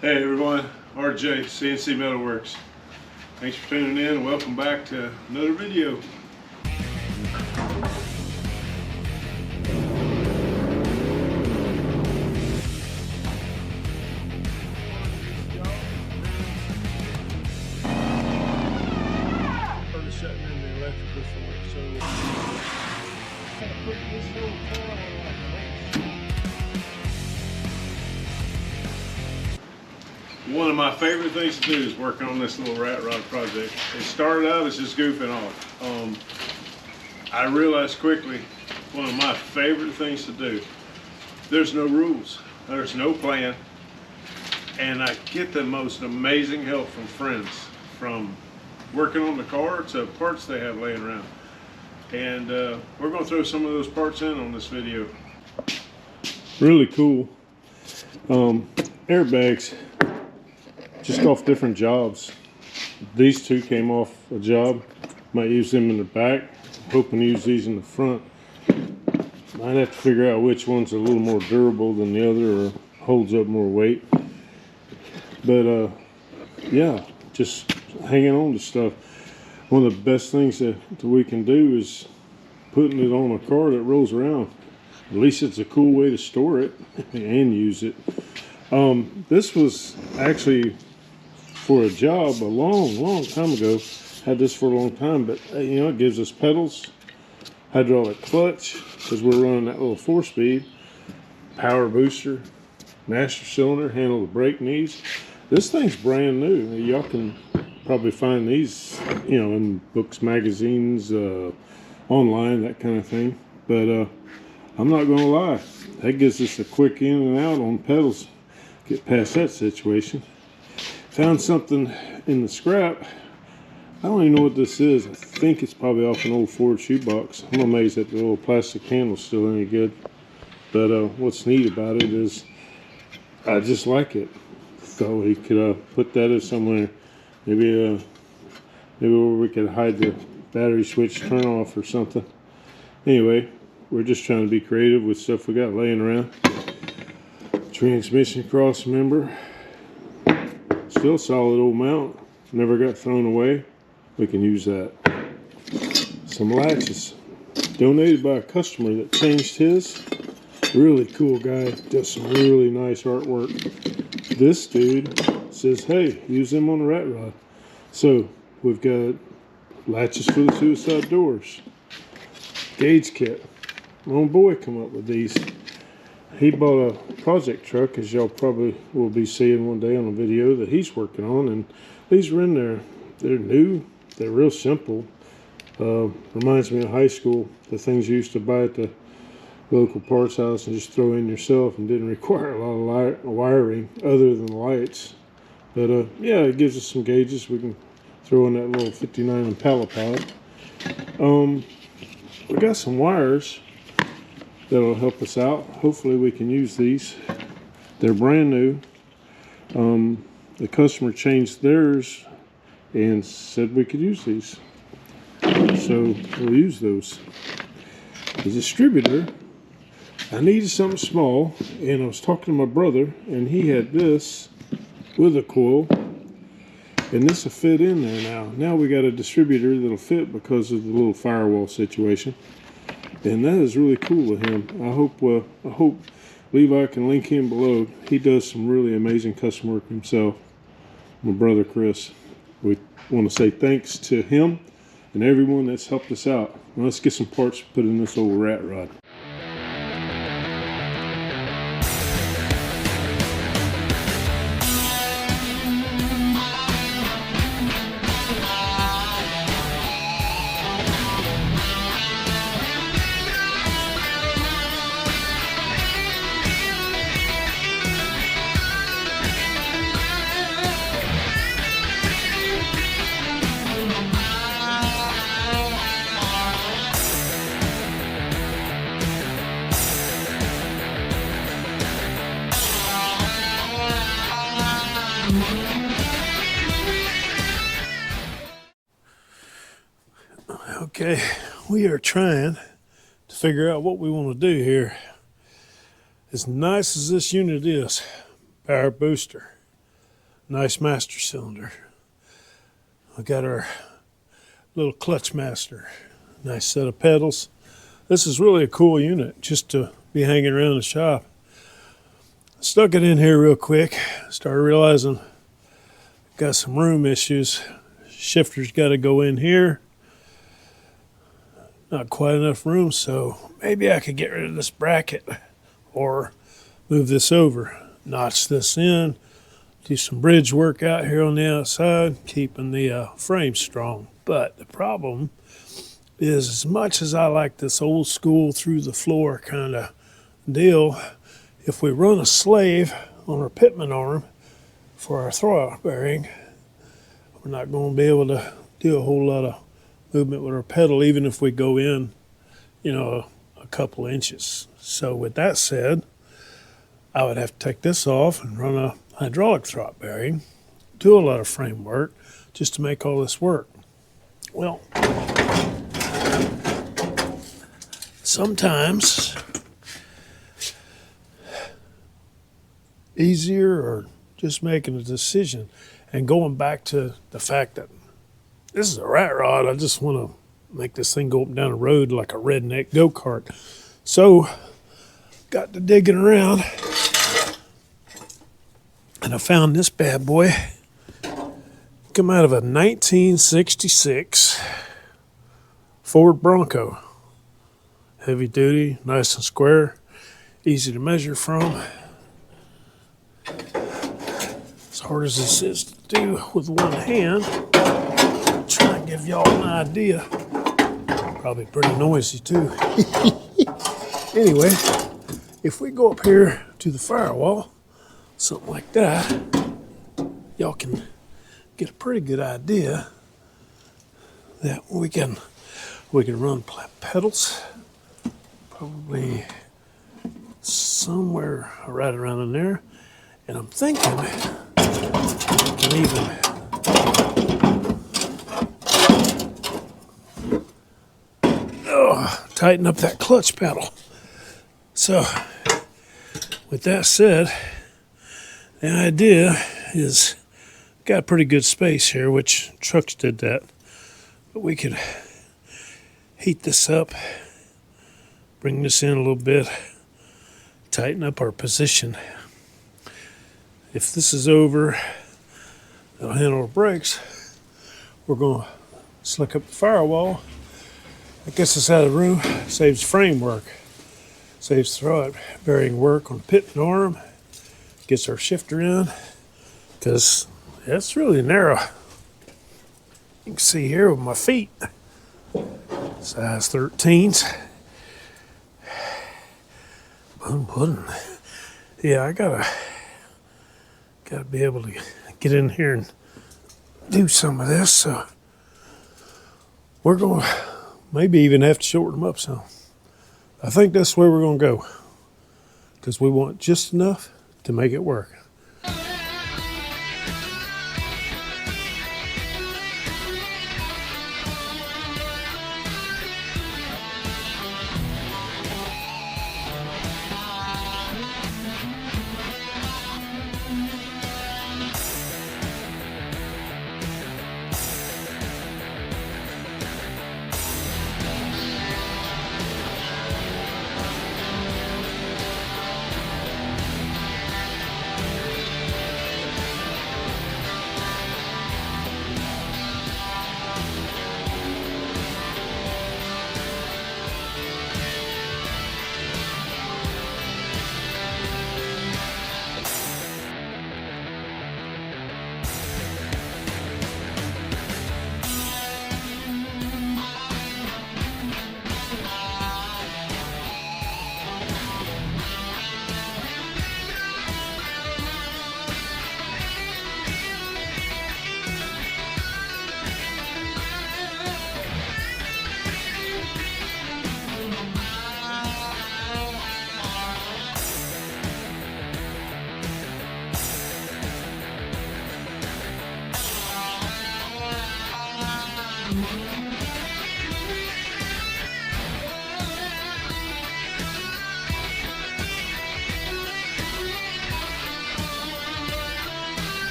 Hey everyone, RJ, CNC Metalworks. Thanks for tuning in and welcome back to another video. Shutting in the electrical for it, so put this little coil on. One of my favorite things to do is work on this little rat rod project. It started out as just goofing off. I realized quickly one of my favorite things to do. There's no rules, there's no plan, and I get the most amazing help from friends, from working on the car to parts they have laying around. And we're going to throw some of those parts in on this video. Really cool. Airbags, just off different jobs. These two came off a job. Might use them in the back. Hoping to use these in the front. Might have to figure out which one's a little more durable than the other or holds up more weight. But yeah, just hanging on to stuff. One of the best things that we can do is putting it on a car that rolls around. At least it's a cool way to store it and use it. This was actually for a job a long time ago. Had this for a long time, but you know, it gives us pedals, hydraulic clutch because we're running that little 4-speed, power booster, master cylinder, handle the brake knees. This thing's brand new. Y'all can probably find these, you know, in books, magazines, online, that kind of thing. But I'm not gonna lie, that gives us a quick in and out on pedals. Get past that situation. Found something in the scrap. I don't even know what this is. I think it's probably off an old Ford shoebox. I'm amazed that the little plastic handle's still any good. But what's neat about it is I just like it. So we could put that in somewhere. Maybe where we could hide the battery switch turn off or something. Anyway, we're just trying to be creative with stuff we got laying around. Transmission cross member. Still a solid old mount. Never got thrown away. We can use that. Some latches. Donated by a customer that changed his. Really cool guy. Does some really nice artwork. This dude says, hey, use them on the rat rod. So we've got latches for the suicide doors. Gauge kit. My own boy come up with these. He bought a project truck, as y'all probably will be seeing one day on a video that he's working on, and these are in there. They're new. They're real simple. Reminds me of high school. The things you used to buy at the local parts house and just throw in yourself and didn't require a lot of wiring other than lights. But yeah, it gives us some gauges. We can throw in that little 59 Impala pallet. We got some wires that'll help us out. Hopefully we can use these. They're brand new. The customer changed theirs and said we could use these. So we'll use those. The distributor, I needed something small, and I was talking to my brother, and he had this with a coil, and this will fit in there now. Now we got a distributor that'll fit because of the little firewall situation, and that is really cool of him. I hope Levi can link him below. He does some really amazing custom work himself. My brother Chris. We want to say thanks to him and everyone that's helped us out. Now let's get some parts to put in this old rat rod. Okay, we are trying to figure out what we want to do here. As nice as this unit is, power booster, Nice master cylinder. We got our little clutch master. Nice set of pedals. This is really a cool unit just to be hanging around the shop. Stuck it in here real quick. Started realizing got some room issues. Shifter's got to go in here. Not quite enough room, so maybe I could get rid of this bracket or move this over, notch this in, do some bridge work out here on the outside, keeping the frame strong. But the problem is, as much as I like this old school through the floor kind of deal, if we run a slave on our pitman arm for our throwout bearing, we're not going to be able to do a whole lot of movement with our pedal, even if we go in, a couple inches. So with that said, I would have to take this off and run a hydraulic throwout bearing, do a lot of frame work just to make all this work. Well, sometimes easier or just making a decision and going back to the fact that this is a rat rod. I just want to make this thing go up and down the road like a redneck go-kart. So, got to digging around, and I found this bad boy. Come out of a 1966 Ford Bronco. Heavy duty, nice and square, easy to measure from. As hard as this is to do with one hand, try and give y'all an idea. Probably pretty noisy too. Anyway, if we go up here to the firewall, something like that, y'all can get a pretty good idea that we can run pedals probably somewhere right around in there. And I'm thinking we can even tighten up that clutch pedal. So, with that said, the idea is got pretty good space here, which trucks did that. But we could heat this up, bring this in a little bit, tighten up our position. If this is over, it'll handle our brakes. We're going to slick up the firewall. It gets us out of the room, saves frame work, saves throwout bearing work on the pitman arm, gets our shifter in, because it's really narrow. You can see here with my feet, size 13s. Yeah, I gotta be able to get in here and do some of this. So we're going to maybe even have to shorten them up some. I think that's where we're going to go, because we want just enough to make it work.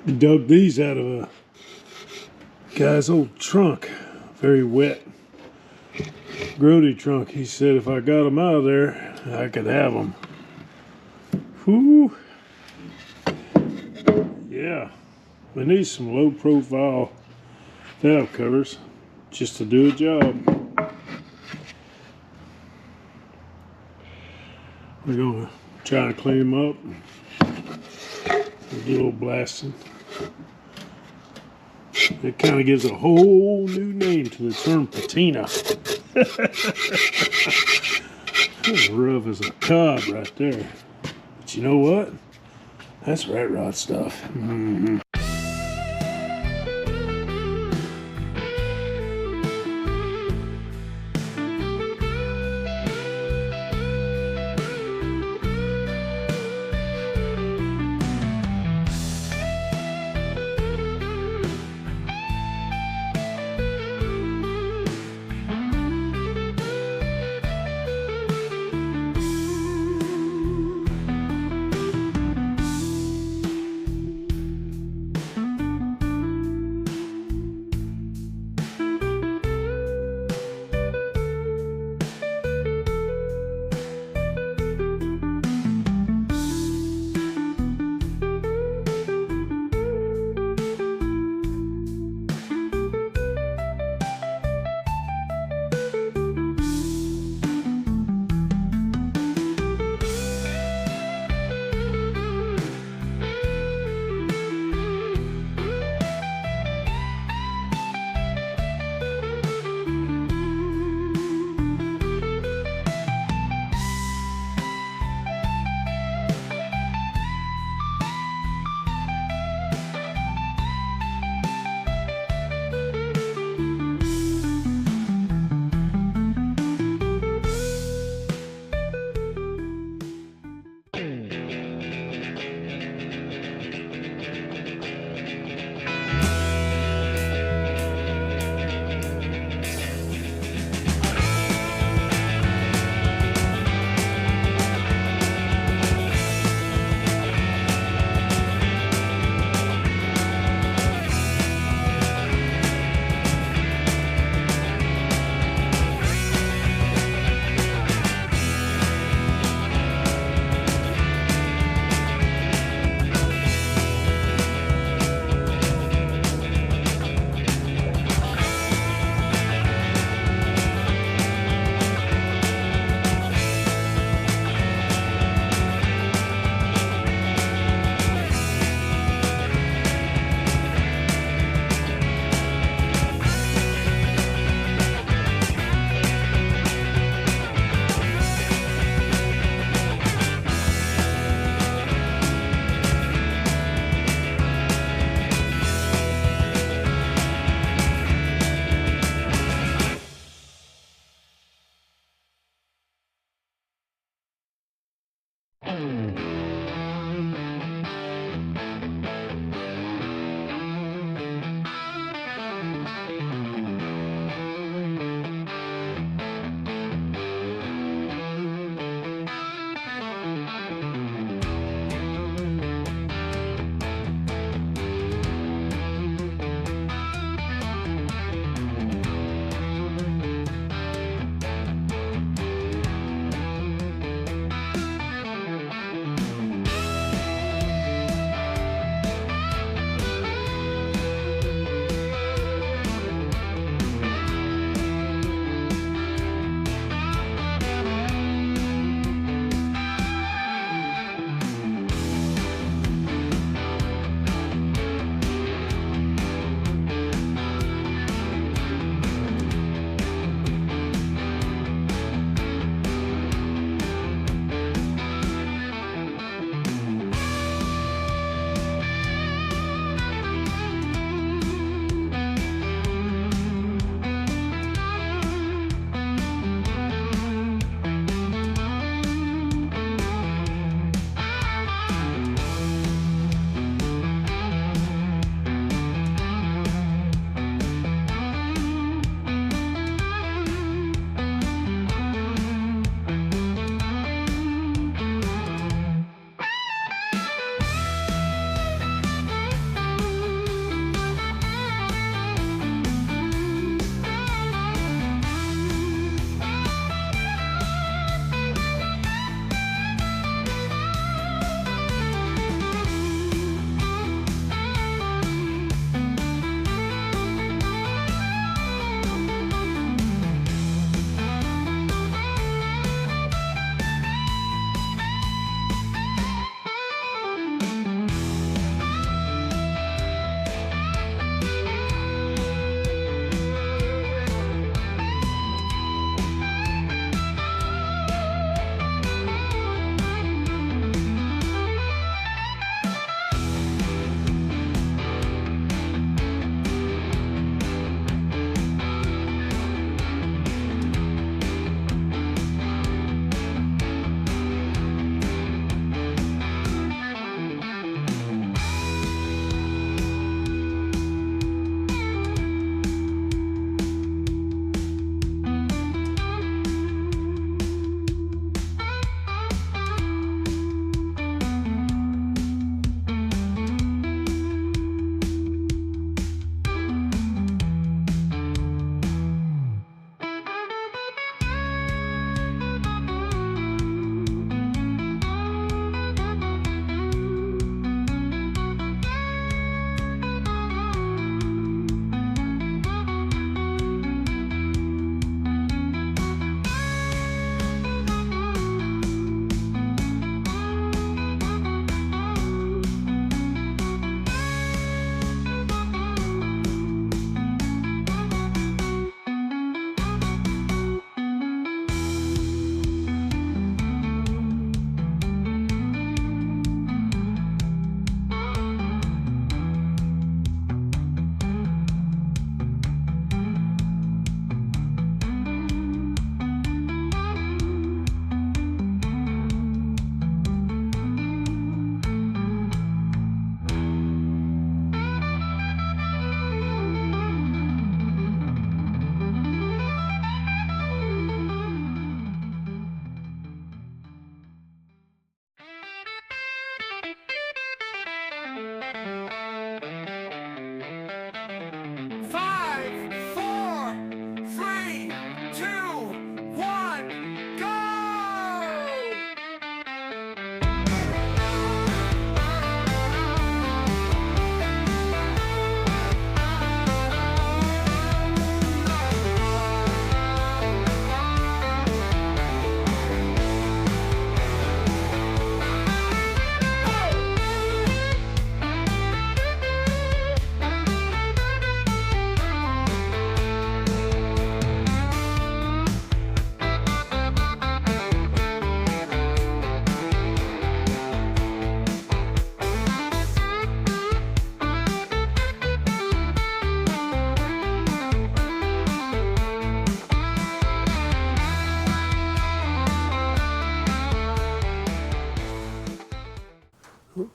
Dug these out of a guy's old trunk, very wet, grody trunk. He said if I got them out of there, I could have them. Whoo! Yeah, we need some low profile valve covers just to do a job. We're gonna try to clean them up. Do a little blasting. It kind of gives a whole new name to the term patina. Rough as a cob right there. But you know what? That's Ratrod stuff. Mm-hmm.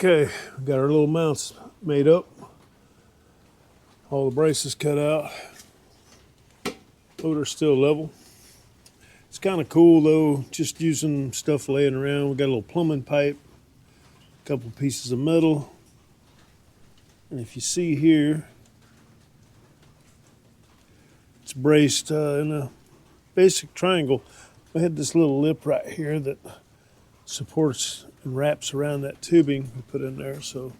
Okay, we got our little mounts made up. All the braces cut out. Motor's still level. It's kind of cool though, just using stuff laying around. We got a little plumbing pipe, a couple pieces of metal. And if you see here, it's braced in a basic triangle. We had this little lip right here that supports and wraps around that tubing we put in there. So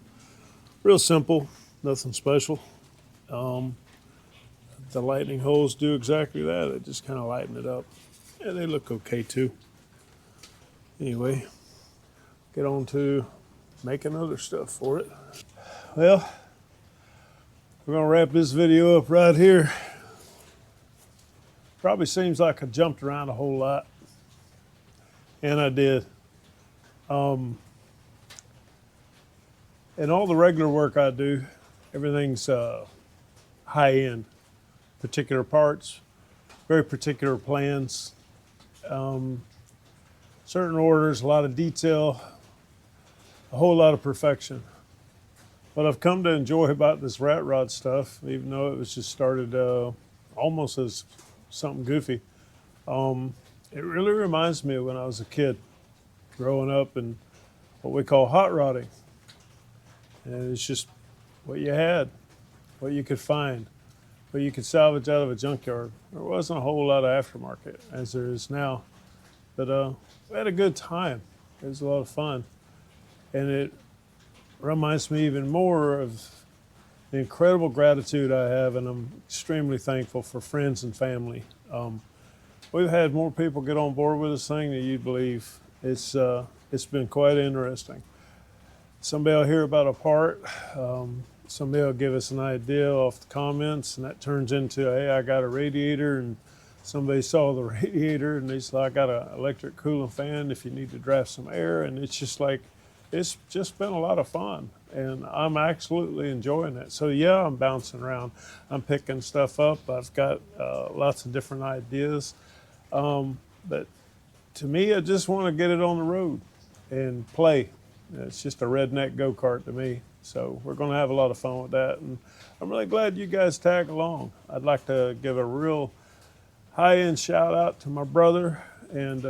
real simple, nothing special. The lightning holes do exactly that. They just kind of lighten it up. And they look okay too. Anyway, get on to making other stuff for it. Well, we're gonna wrap this video up right here. Probably seems like I jumped around a whole lot. And I did. And all the regular work I do, everything's high end. Particular parts, very particular plans. Certain orders, a lot of detail, a whole lot of perfection. What I've come to enjoy about this Ratrod stuff, even though it was just started almost as something goofy, it really reminds me of when I was a kid, growing up and what we call hot rodding. And it's just what you had, what you could find, what you could salvage out of a junkyard. There wasn't a whole lot of aftermarket as there is now. But we had a good time. It was a lot of fun. And it reminds me even more of the incredible gratitude I have, and I'm extremely thankful for friends and family. We've had more people get on board with this thing than you'd believe. It's been quite interesting. Somebody will hear about a part, somebody will give us an idea off the comments, and that turns into, hey, I got a radiator, and somebody saw the radiator, and they said, I got an electric cooling fan if you need to draft some air, and it's just like, it's just been a lot of fun, and I'm absolutely enjoying it. So yeah, I'm bouncing around. I'm picking stuff up. I've got lots of different ideas, but to me, I just want to get it on the road and play. It's just a redneck go-kart to me. So we're going to have a lot of fun with that. And I'm really glad you guys tag along. I'd like to give a real high-end shout out to my brother and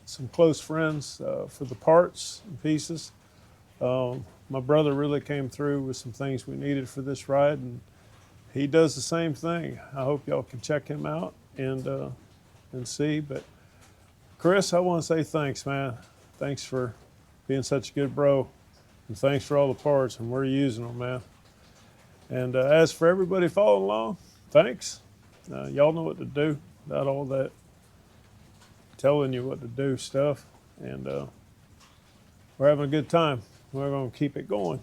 some close friends for the parts and pieces. My brother really came through with some things we needed for this ride, and he does the same thing. I hope y'all can check him out and see. But Chris, I want to say thanks, man. Thanks for being such a good bro. And thanks for all the parts, and we're using them, man. And as for everybody following along, thanks. Y'all know what to do. Not all that telling you what to do stuff. And we're having a good time. We're going to keep it going.